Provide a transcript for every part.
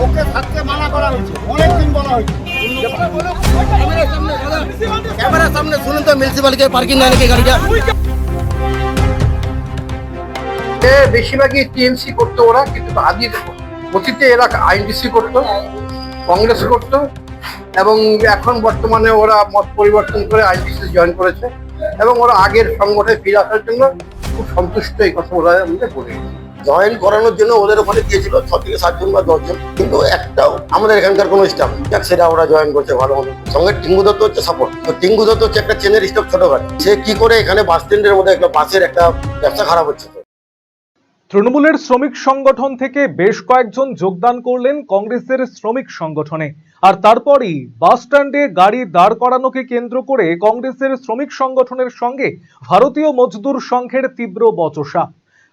ওকে থাকতে মানা করা হয়েছে, অনেকদিন বলা হয়েছে। ক্যামেরার সামনে শুনুন তো, মিউনিসিপালিটি পার্কিং না রেখে গাড়িটা। বেশিরভাগই টিএমসি করতো ওরা, কিন্তু আদির অতীতে এরা আইএনডিসি করতো, কংগ্রেস করতো, এবং এখন বর্তমানে ওরা মত পরিবর্তন করে আইএনডিসি জয়েন করেছে, এবং ওরা আগের সংগঠনে ফিরে আসার জন্য খুব সন্তুষ্ট, এই কথা ওরা আমাদের বলে। জয়েন করানোর জন্য ওদের ওখানে গিয়েছিল 6 থেকে 7 জন বা 10 জন, কিন্তু একটাও আমাদের এখানকার কোনো স্টাফ নেই। সেটা ওরা জয়েন করছে ভালো মতো। সঙ্গে টিঙ্গু দত্ত হচ্ছে সাপোর্ট। তো টিঙ্গু দত্ত হচ্ছে একটা চেনের স্টাফ, ছোট গাড়ি। সে কি করে এখানে বাস স্ট্যান্ডের মধ্যে একটা বাসের একটা ব্যবসা খারাপ হচ্ছে। তৃণমূলের শ্রমিক সংগঠন থেকে বেশ কয়েকজন যোগদান করলেন কংগ্রেসের শ্রমিক সংগঠনে, আর তারপরই বাস স্ট্যান্ডে গাড়ি দাঁড় করানোকে কেন্দ্র করে কংগ্রেসের শ্রমিক সংগঠনের সঙ্গে ভারতীয় মজদুর সংঘের তীব্র বচসা।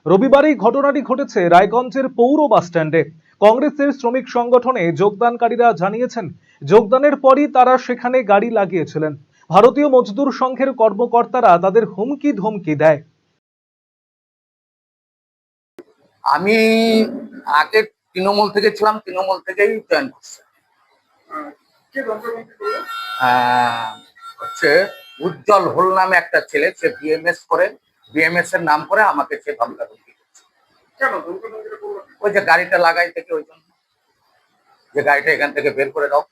রবিবারই ঘটনাটি ঘটেছে রায়গঞ্জের পৌর বাস স্ট্যান্ডে। কংগ্রেসের শ্রমিক সংগঠনে যোগদানকারীরা জানিয়েছেন, যোগদানের পরই তারা সেখানে গাড়ি লাগিয়েছিলেন। ভারতীয় মজদুর সংঘের কর্মকর্তারা তাদের হুমকি ধমকি দেয়। আমি আগে তৃণমূল থেকে ছিলাম, তৃণমূল থেকেই জয়েন করছি। হচ্ছে উজ্জ্বল হোল নামে একটা ছেলে, সে বিএমএস করে, বিএমএস এর নাম করে আমাকে সে ধমকাধমকি করছে। ওই যে গাড়িটা লাগাই থেকে, ওই জন্য যে গাড়িটা এখান থেকে বের করে দাও।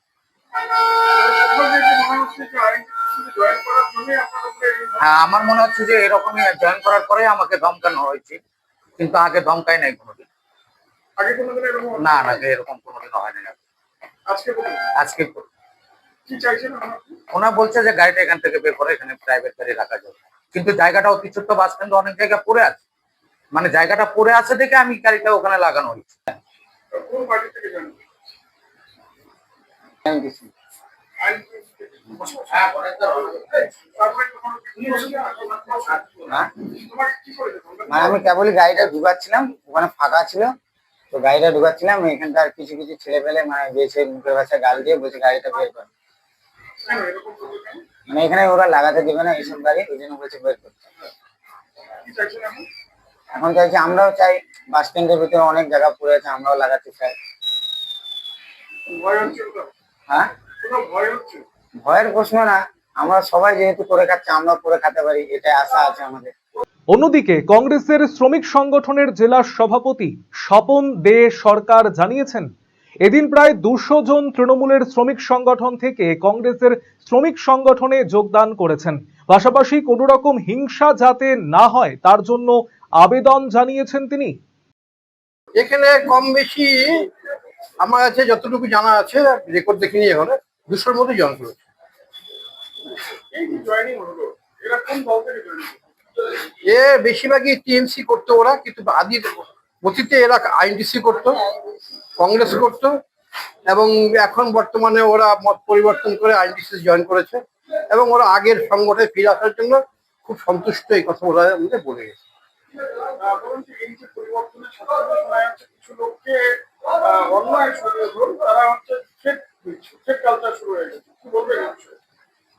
হ্যাঁ, আমার মনে হচ্ছে যে এরকমই জয়েন করার পরে আমাকে ধমকানো হয়েছে, কিন্তু আগে ধমকাই নাই কোনোদিন। না না, এরকম কোনোদিন হয় না। আজকে ওনা বলছে যে গাড়িটা এখান থেকে বের করে এখানে প্রাইভেট গাড়ি রাখা যাবে, কিন্তু জায়গাটা অতি ছোট্ট, বাস স্ট্যান্ড অনেক জায়গা পড়ে আছে, মানে জায়গাটা পড়ে আছে দেখে আমি গাড়িটা ওখানে লাগানো হয়েছে। আমি কেবলই গাড়িটা ঢুকাচ্ছিলাম, ওখানে ফাঁকা ছিল, তো গাড়িটা ঢুকাচ্ছিলাম, এখানকার কিছু কিছু ছেলে পেলে মানে বেছে মুখের ভাষায় গাল দিয়ে বলছে গাড়িটা বের করে, মানে এখানে ওরা লাগাতে দেবে না এইসব গাড়ি, ওই জন্য বলছে বের করতে। এখন চাইছি, আমরাও চাই, বাস স্ট্যান্ডের ভিতরে অনেক জায়গা পড়ে আছে, আমরাও লাগাতে চাই। হ্যাঁ, ভয়ের প্রশ্ন না, আমরা সবাই যেহেতু করে খাচ্ছি, আমরাও করে খেতে পারি, এটাই আশা আছে আমাদের। অন্যদিকে কংগ্রেসের শ্রমিক সংগঠনের জেলা সভাপতি স্বপন দে সরকার জানিয়েছেন, এদিন প্রায় 200 জন তৃণমূলের শ্রমিক সংগঠন থেকে কংগ্রেসের শ্রমিক সংগঠনে যোগদান করেছেন। পাশাপাশি কোনো রকম হিংসা যাতে না হয় তার জন্য আবেদন জানিয়েছেন তিনি। এখানে কম বেশি আমার কাছে যতটুকু জানা আছে, রেকর্ড দেখিনি, এখানে 200-র মধ্যে জয়েন করেছে। বেশিরভাগই টিএমসি করতো ওরা, কিন্তু আদির অতীতে এরা আইএনডিসি করতো, কংগ্রেস করতো, এবং এখন বর্তমানে ওরা মত পরিবর্তন করে আইএনডিসি জয়েন করেছে, এবং ওরা আগের সংগঠনে ফিরে আসার জন্য খুব সন্তুষ্ট, এই কথা ওরা আমাদের বলে গেছে।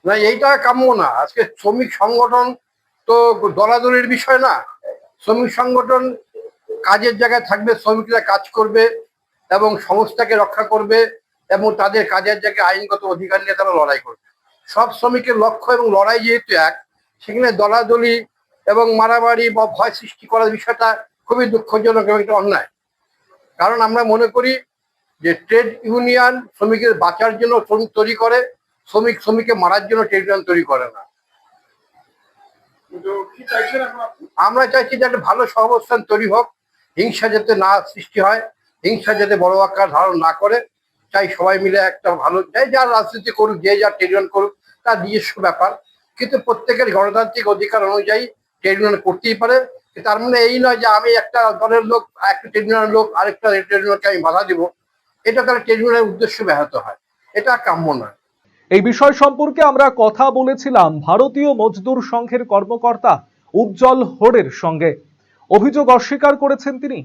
না, এইটা কাম্য না। আজকে শ্রমিক সংগঠন তো দলাদলির বিষয় না। শ্রমিক সংগঠন কাজের জায়গায় থাকবে, শ্রমিকরা কাজ করবে এবং সংস্থাকে রক্ষা করবে, এবং তাদের কাজের জায়গায় আইনগত অধিকার নিয়ে তারা লড়াই করবে। সব শ্রমিকের লক্ষ্য এবং লড়াই যেহেতু এক, সেখানে দলাদলি এবং মারামারি বা ভয় সৃষ্টি করার বিষয়টা খুবই দুঃখজনক এবং এটা অন্যায়। কারণ আমরা মনে করি যে ট্রেড ইউনিয়ন শ্রমিকের বাঁচার জন্য শ্রমিক তৈরি করে, শ্রমিককে মারার জন্য ট্রেড ইউনিয়ন তৈরি করে না। আমরা চাইছি যে একটা ভালো সহাবস্থান তৈরি হোক, হিংসা যাতে না সৃষ্টি হয়, হিংসা যাতে বড় আকার ধারণ না করে। চাই সবাই মিলে একটা ভালো, চাই যার রাজনীতি করুক, যে যার ট্রেড ইউনিয়ন করুক, তার নিজস্ব ব্যাপার, কিন্তু প্রত্যেকের গণতান্ত্রিক অধিকার অনুযায়ী ট্রেড ইউনিয়ন করতেই পারে। তার মানে এই নয় যে আমি একটা দলের লোক, একটা ট্রেড ইউনিয়নের লোক আরেকটা ট্রেড ইউনিয়নকে আমি বাধা দিব, এটা তার ট্রেড ইউনিয়নের উদ্দেশ্য ব্যাহত হয়, এটা কাম্য নয়। এই বিষয় সম্পর্কে আমরা কথা বলেছিলাম ভারতীয় মজদুর সংঘের কর্মকর্তা উজ্জ্বল হোড়ের সঙ্গে। অভিযোগ অস্বীকার করেছেন তিনি।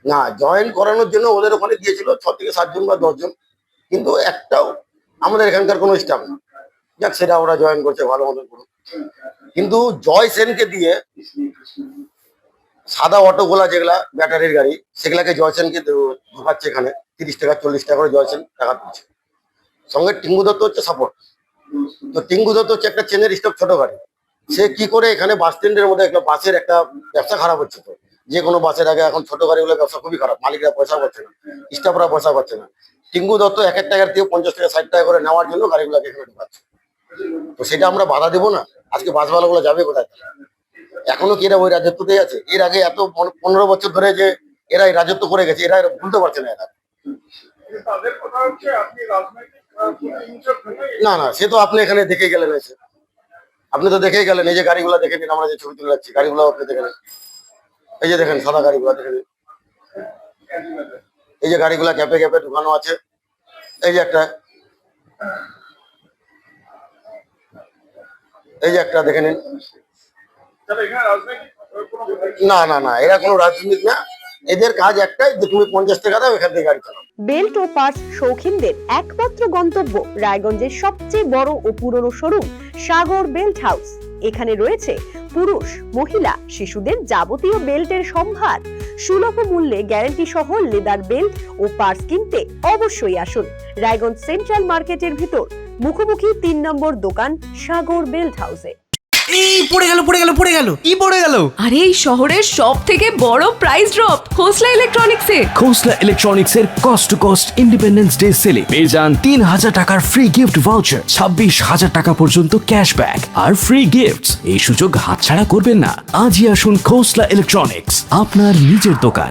না, জয়েন করানোর জন্য ওদের ওখানে গিয়েছিল 6 থেকে 7 জন বা 10 জন, কিন্তু একটাও আমাদের এখানকার কোনো স্টাফ নেই। যাক, সেটা ওরা জয়েন করছে ভালো মতো করুক, কিন্তু জয় সেনকে দিয়ে সাদা অটোগুলা যেগুলা ব্যাটারির গাড়ি সেগুলাকে জয়সেনকে ঢুকাচ্ছে এখানে 30 টাকা 40 টাকা করে জয়সেন টাকা দিচ্ছে। সঙ্গে টিঙ্গু দত্ত হচ্ছে সাপোর্ট। তো টিঙ্গু দত্ত হচ্ছে একটা চেনের স্টক ছোট গাড়ি। সে কি করে এখানে বাস স্ট্যান্ডের মধ্যে একটা বাসের একটা ব্যবসা খারাপ হচ্ছে। তো যে কোনো বাসের আগে এখন ছোট গাড়িগুলো ব্যবসা খুবই খারাপ, মালিকরা পয়সা পাচ্ছে না, স্টাফরা পয়সা পাচ্ছে না। টিঙ্গু দত্ত 1 টাকার দিয়ে 50 টাকা 60 টাকা করে নেওয়ার জন্য গাড়িগুলোকে এখানে ঢুকাচ্ছে। তো সেটা আমরা বাধা দেবো না? আজকে বাসওয়ালাগুলো যাবে কোথায়? এখনো কি এরা ওই রাজত্বতেই আছে? এর আগে এত 15 বছর ধরে যে এরা এই রাজত্ব করে গেছে, এরা ভুলতে পারছে না। এরা না না, সে তো আপনি এখানে দেখে গেলেন, এসে আপনি তো দেখেই গেলেন। এই যে গাড়িগুলো দেখে নিন, আমরা যে ছবি তুলে যাচ্ছি গাড়িগুলো আপনি দেখে নিন। এই যে দেখেন সাদা গাড়িগুলো দেখে নিন, এই যে গাড়িগুলা ক্যাপে ক্যাপে ঢুকানো আছে। এই যে একটা, এই যে একটা দেখে নিন। না না না, এরা কোনো রাজনীতি না। এদের কাজ একটাই যে তুমি 50 টাকা দাও, এখান থেকে গাড়ি চালাও। বেল্ট ও পার্টস শৌখিনদের একমাত্র গন্তব্য রায়গঞ্জের সবচেয়ে বড় ও পুরনো শোরুম সাগর বেল্ট হাউস। এখানে রয়েছে পুরুষ, মহিলা, শিশুদের যাবতীয় বেল্টের সম্ভার। সুলভ মূল্যে গ্যারান্টি সহ লেদার বেল্ট ও পার্টস কিনতে অবশ্যই আসুন রায়গঞ্জ সেন্ট্রাল মার্কেটের ভিতর, মুখোমুখি 3 নম্বর দোকান সাগর বেল্ট হাউসে। এই পড়ে গেল কি পড়ে গেল? আরে এই শহরের সব থেকে বড় প্রাইস ড্রপ খোসলা ইলেকট্রনিক্সে। খোসলা ইলেকট্রনিক্সের cost to cost independence day সেলে পেয়ে যান 3000 টাকার ফ্রি গিফট ভাউচার, 26,000 টাকা পর্যন্ত ক্যাশব্যাক আর ফ্রি গিফটস। এই সুযোগ হাতছাড়া করবেন না। আজই আসুন খোসলা ইলেকট্রনিক্স, আপনার নিজের দোকান।